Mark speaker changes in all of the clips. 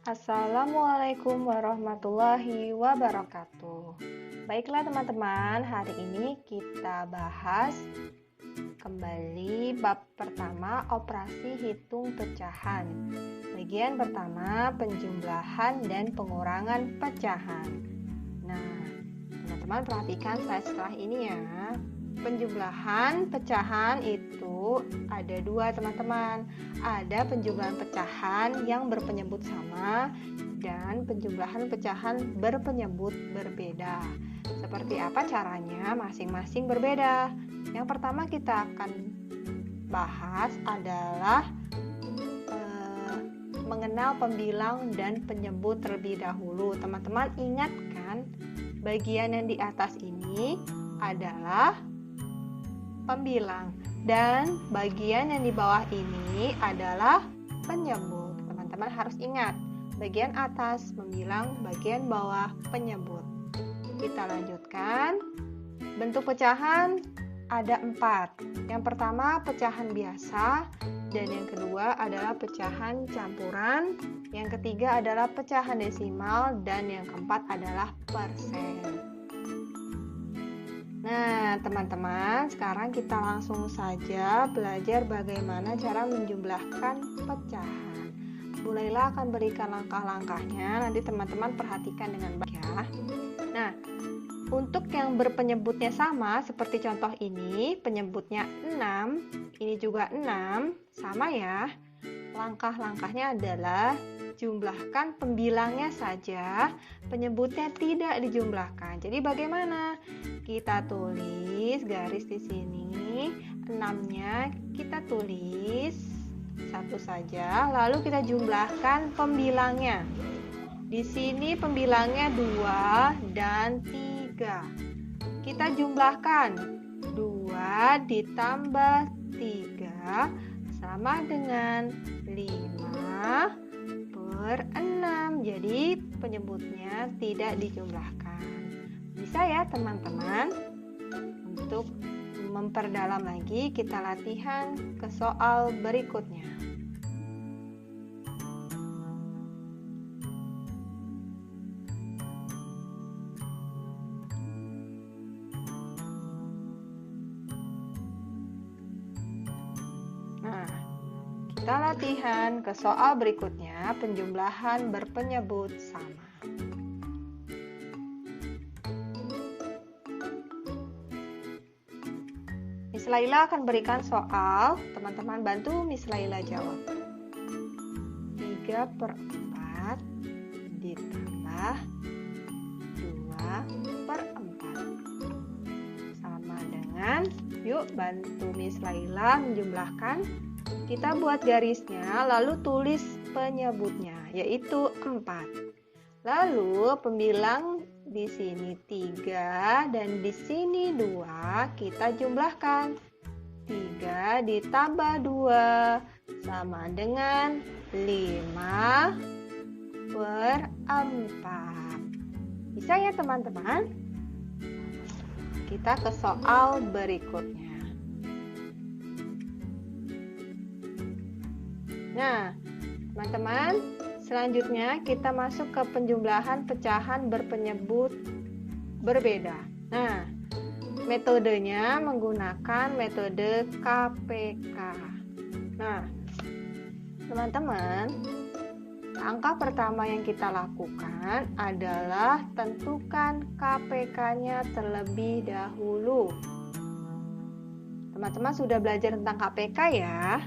Speaker 1: Assalamualaikum warahmatullahi wabarakatuh. Baiklah teman-teman, hari ini kita bahas kembali bab pertama, operasi hitung pecahan. Bagian pertama, penjumlahan dan pengurangan pecahan. Nah, teman-teman perhatikan slide setelah ini ya. Penjumlahan pecahan itu ada dua teman-teman. Ada penjumlahan pecahan yang berpenyebut sama dan penjumlahan pecahan berpenyebut berbeda. Seperti apa caranya? Masing-masing berbeda. Yang pertama kita akan bahas adalah mengenal pembilang dan penyebut terlebih dahulu. Teman-teman ingat kan, bagian yang di atas ini adalah pembilang dan bagian yang di bawah ini adalah penyebut. Teman-teman harus ingat, bagian atas pembilang, bagian bawah penyebut. Kita lanjutkan. Bentuk pecahan ada 4. Yang pertama pecahan biasa, dan yang kedua adalah pecahan campuran, yang ketiga adalah pecahan desimal, dan yang keempat adalah persen. Nah, teman-teman, sekarang kita langsung saja belajar bagaimana cara menjumlahkan pecahan. Mulailah akan berikan langkah-langkahnya, nanti teman-teman perhatikan dengan baik ya. Nah, untuk yang berpenyebutnya sama, seperti contoh ini, penyebutnya 6, ini juga 6, sama ya. Langkah-langkahnya adalah jumlahkan pembilangnya saja, penyebutnya tidak dijumlahkan. Jadi bagaimana? Kita tulis garis di sini, 6-nya kita tulis satu saja, lalu kita jumlahkan pembilangnya. Di sini pembilangnya 2 dan 3. Kita jumlahkan 2 ditambah 3 sama dengan 5/6. Jadi penyebutnya tidak dijumlahkan. Bisa ya teman-teman? Untuk memperdalam lagi, kita latihan ke soal berikutnya. Nah, kita latihan ke soal berikutnya, penjumlahan berpenyebut sama. Miss Laila akan berikan soal, teman-teman bantu Miss Laila jawab. 3/4 ditambah 2/4 sama dengan, yuk bantu Miss Laila menjumlahkan. Kita buat garisnya, lalu tulis penyebutnya, yaitu 4. Lalu pembilang di sini 3 dan di sini 2, kita jumlahkan. 3 ditambah 2 sama dengan 5/4. Bisa ya teman-teman? Kita ke soal berikutnya. Nah, teman-teman, selanjutnya kita masuk ke penjumlahan pecahan berpenyebut berbeda. Nah, metodenya menggunakan metode KPK. Nah, teman-teman, langkah pertama yang kita lakukan adalah tentukan KPK-nya terlebih dahulu. Teman-teman sudah belajar tentang KPK ya,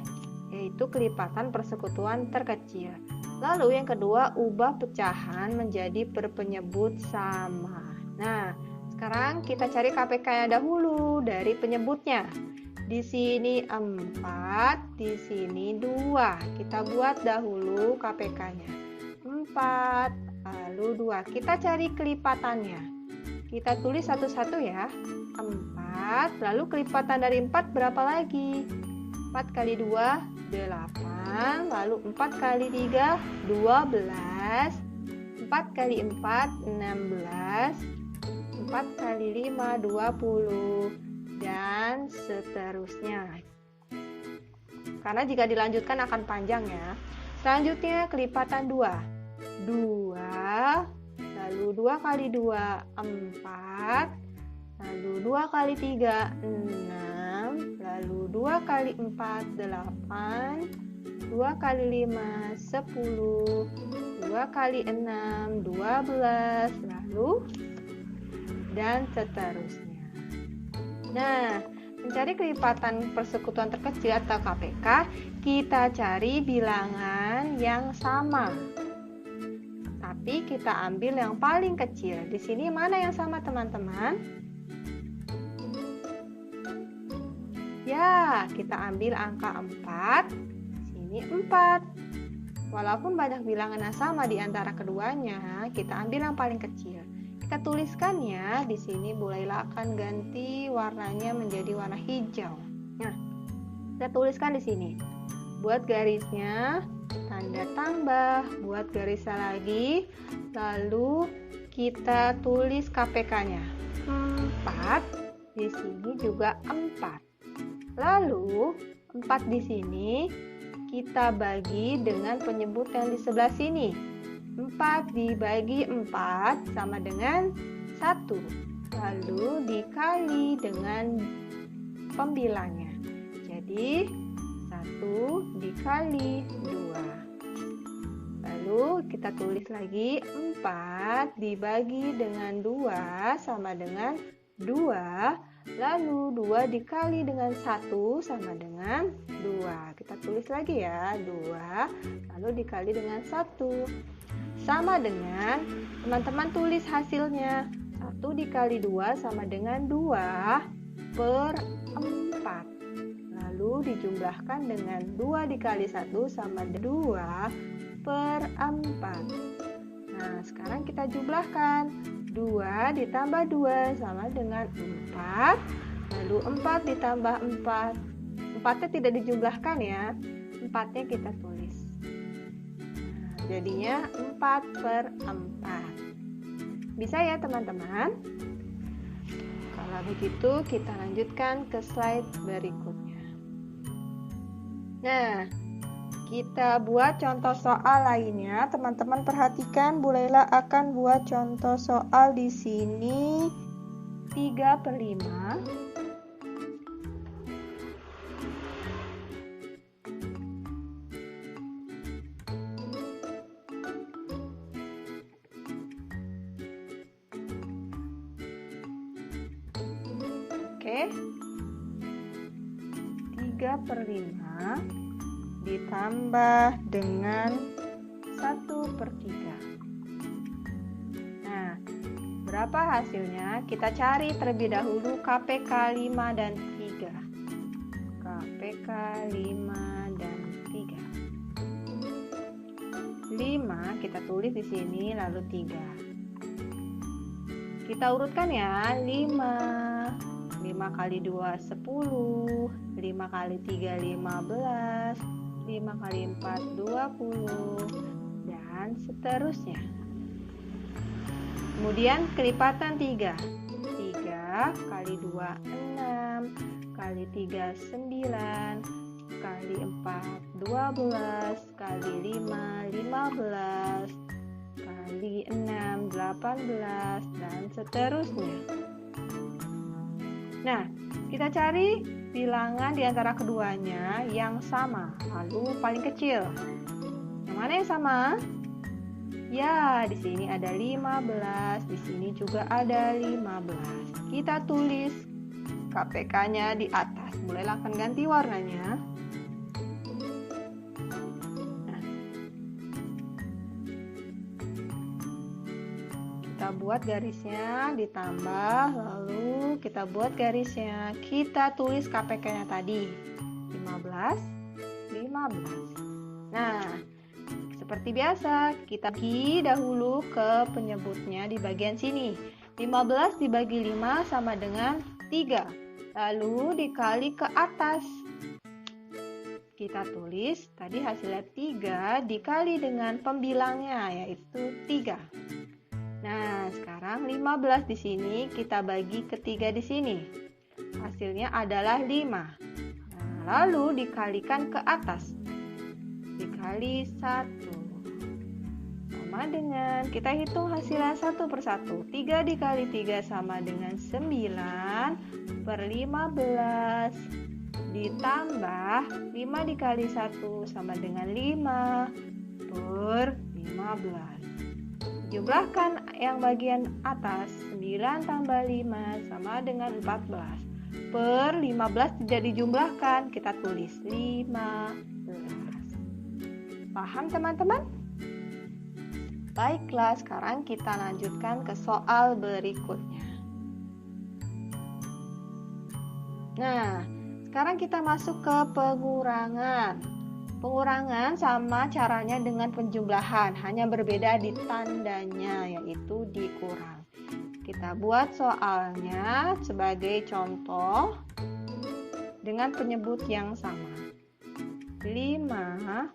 Speaker 1: yaitu kelipatan persekutuan terkecil. Lalu yang kedua, ubah pecahan menjadi berpenyebut sama. Nah, sekarang kita cari KPK-nya dahulu dari penyebutnya. Di sini 4, di sini 2. Kita buat dahulu KPK-nya. 4, lalu 2. Kita cari kelipatannya. Kita tulis satu-satu ya. 4, lalu kelipatan dari 4 berapa lagi? 4 kali 2, 8, lalu 4 kali 3, 12, 4 kali 4, 16, 4 kali 5, 20, dan seterusnya. Karena jika dilanjutkan akan panjang ya. Selanjutnya kelipatan 2. 2, lalu 2 kali 2, 4, lalu 2 kali 3, 6, lalu 2 kali 4, 8, 2 kali 5, 10, 2 kali 6, 12, lalu dan seterusnya. Nah, mencari kelipatan persekutuan terkecil atau KPK, kita cari bilangan yang sama. Tapi kita ambil yang paling kecil. Di sini mana yang sama, teman-teman? Ya, kita ambil angka 4. Sini 4. Walaupun banyak bilangan yang sama di antara keduanya, kita ambil yang paling kecil. Kita tuliskan ya, di sini bolehlah akan ganti warnanya menjadi warna hijau. Nah, kita tuliskan di sini. Buat garisnya, tanda tambah, buat garisnya lagi, lalu kita tulis KPK-nya. 4, di sini juga 4. Lalu, 4 di sini kita bagi dengan penyebut yang di sebelah sini. 4 dibagi 4 sama dengan 1. Lalu dikali dengan pembilangnya. Jadi 1 dikali 2. Lalu kita tulis lagi 4 dibagi dengan 2 sama dengan 2. Lalu 2 dikali dengan 1 sama dengan 2. Kita tulis lagi ya, 2 lalu dikali dengan 1. Sama dengan, teman-teman tulis hasilnya. 1 dikali 2 sama dengan 2 per 4. Lalu dijumlahkan dengan 2 dikali 1 sama 2 per 4. Nah, sekarang kita jumlahkan. 2 ditambah 2 sama dengan 4. Lalu 4 ditambah 4. 4-nya tidak dijumlahkan ya. 4-nya kita tulis. Jadinya 4 per 4. Bisa ya teman-teman? Kalau begitu kita lanjutkan ke slide berikutnya. Nah, kita buat contoh soal lainnya. Teman-teman perhatikan, bolehlah akan buat contoh soal di sini 3 per 5. Oke, 3 per 5 ditambah dengan 1 per 3. Nah, berapa hasilnya? Kita cari terlebih dahulu KPK 5 dan 3. KPK 5 dan 3. 5 kita tulis di sini, lalu 3. Kita urutkan ya, 5 kali 2, 10, 5 kali 3, 15, 5 kali 4, 20, dan seterusnya. Kemudian kelipatan 3. 3 kali 2, 6, kali 3, 9, kali 4, 12, kali 5, 15, kali 6, 18, dan seterusnya. Nah, kita cari bilangan di antara keduanya yang sama, lalu paling kecil. Yang mana yang sama? Ya, di sini ada 15, di sini juga ada 15. Kita tulis KPK-nya di atas. Bolehlah akan ganti warnanya. Kita buat garisnya, ditambah, lalu kita buat garisnya. Kita tulis KPK-nya tadi, 15, 15. Nah, seperti biasa, kita bagi dahulu ke penyebutnya di bagian sini. 15 dibagi 5 sama dengan 3. Lalu dikali ke atas. Kita tulis, tadi hasilnya 3 dikali dengan pembilangnya, yaitu 3. Nah, sekarang 15 di sini kita bagi ke 3 di sini. Hasilnya adalah 5. Nah, lalu dikalikan ke atas. Dikali 1. sama dengan, kita hitung hasilnya satu persatu. 3 dikali 3 sama dengan 9 per 15 ditambah 5 dikali 1 sama dengan 5 per 15. Jumlahkan yang bagian atas, 9 tambah 5 sama dengan 14 per 15 tidak dijumlahkan, kita tulis 15. Paham teman-teman? Baiklah, sekarang kita lanjutkan ke soal berikutnya. Nah, sekarang kita masuk ke pengurangan. Pengurangan sama caranya dengan penjumlahan, hanya berbeda di tandanya, yaitu dikurang. Kita buat soalnya sebagai contoh dengan penyebut yang sama. 5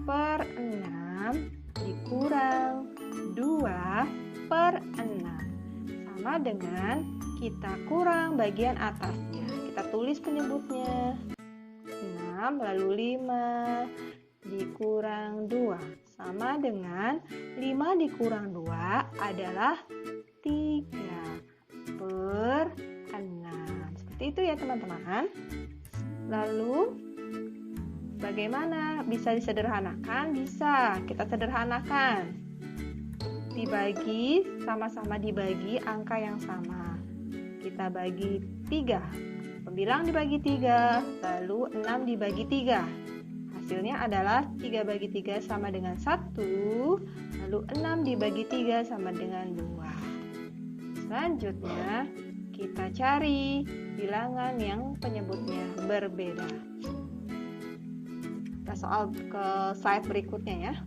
Speaker 1: per 6 dikurang 2 per 6 sama dengan kita kurang bagian atasnya. Kita tulis penyebutnya. 6 lalu 5 dikurang 2 sama dengan 5 dikurang 2 adalah 3 per 6. Seperti itu ya teman-teman. Lalu bagaimana? Bisa disederhanakan? Bisa, kita sederhanakan. Dibagi, sama-sama dibagi angka yang sama. Kita bagi 3. Pembilang dibagi 3, lalu 6 dibagi 3. Hasilnya adalah 3 bagi 3 sama dengan 1, lalu 6 dibagi 3 sama dengan 2. Selanjutnya, kita cari bilangan yang penyebutnya berbeda. Kita soal ke slide berikutnya ya.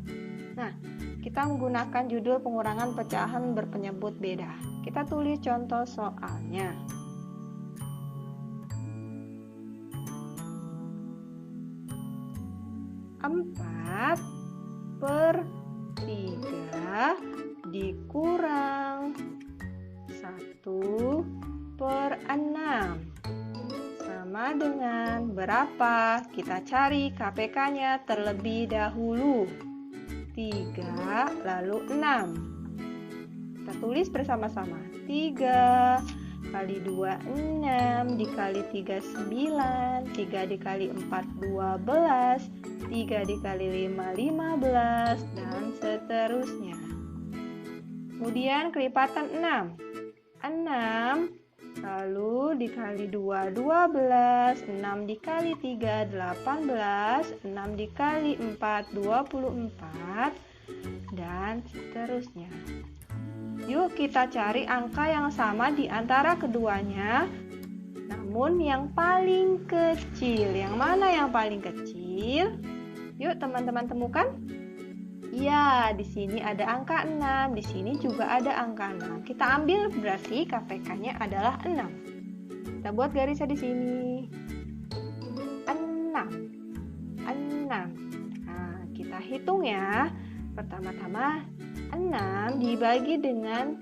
Speaker 1: Nah, kita menggunakan judul pengurangan pecahan berpenyebut beda. Kita tulis contoh soalnya. 4 per 3 dikurang 1 per 6 sama dengan berapa? Kita cari KPK-nya terlebih dahulu. 3 lalu 6. Kita tulis bersama-sama. 3 kali 2 6, dikali 3 9, 3 dikali 4 12, 3 dikali 5 15, dan seterusnya. Kemudian kelipatan 6. 6 lalu dikali 2 12, 6 dikali 3 18, 6 dikali 4 24, dan seterusnya. Yuk kita cari angka yang sama di antara keduanya, namun yang paling kecil. Yang mana yang paling kecil? Yuk teman-teman temukan. Iya, di sini ada angka 6, di sini juga ada angka 6. Kita ambil berarti KPK-nya adalah 6. Kita buat garisnya di sini. 6. Nah, kita hitung ya. Pertama-tama 6 dibagi dengan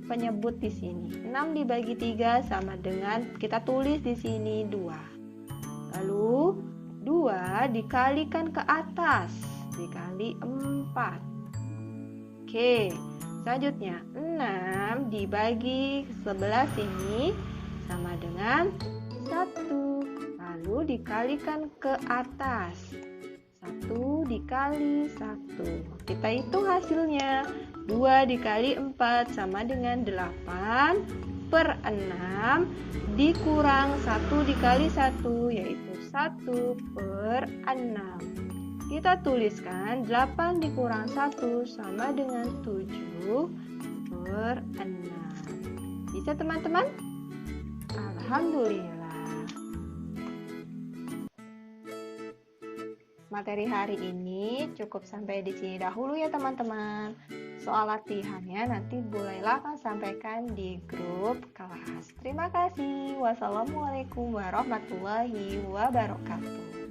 Speaker 1: penyebut di sini. 6 dibagi 3 sama dengan, kita tulis di sini 2. Lalu 2 dikalikan ke atas, dikali 4. Oke, selanjutnya 6 dibagi sebelah sini sama dengan 1. Lalu dikalikan ke atas, 1 dikali 1. Kita hitung hasilnya. 2 dikali 4 sama dengan 8 per 6 dikurang 1 dikali 1, yaitu 1 per 6. Kita tuliskan 8 dikurang 1 sama dengan 7 per 6. Bisa teman-teman? Alhamdulillah. Materi hari ini cukup sampai di sini dahulu ya teman-teman. Soal latihannya nanti bolehlah sampaikan di grup kelas. Terima kasih. Wassalamualaikum warahmatullahi wabarakatuh.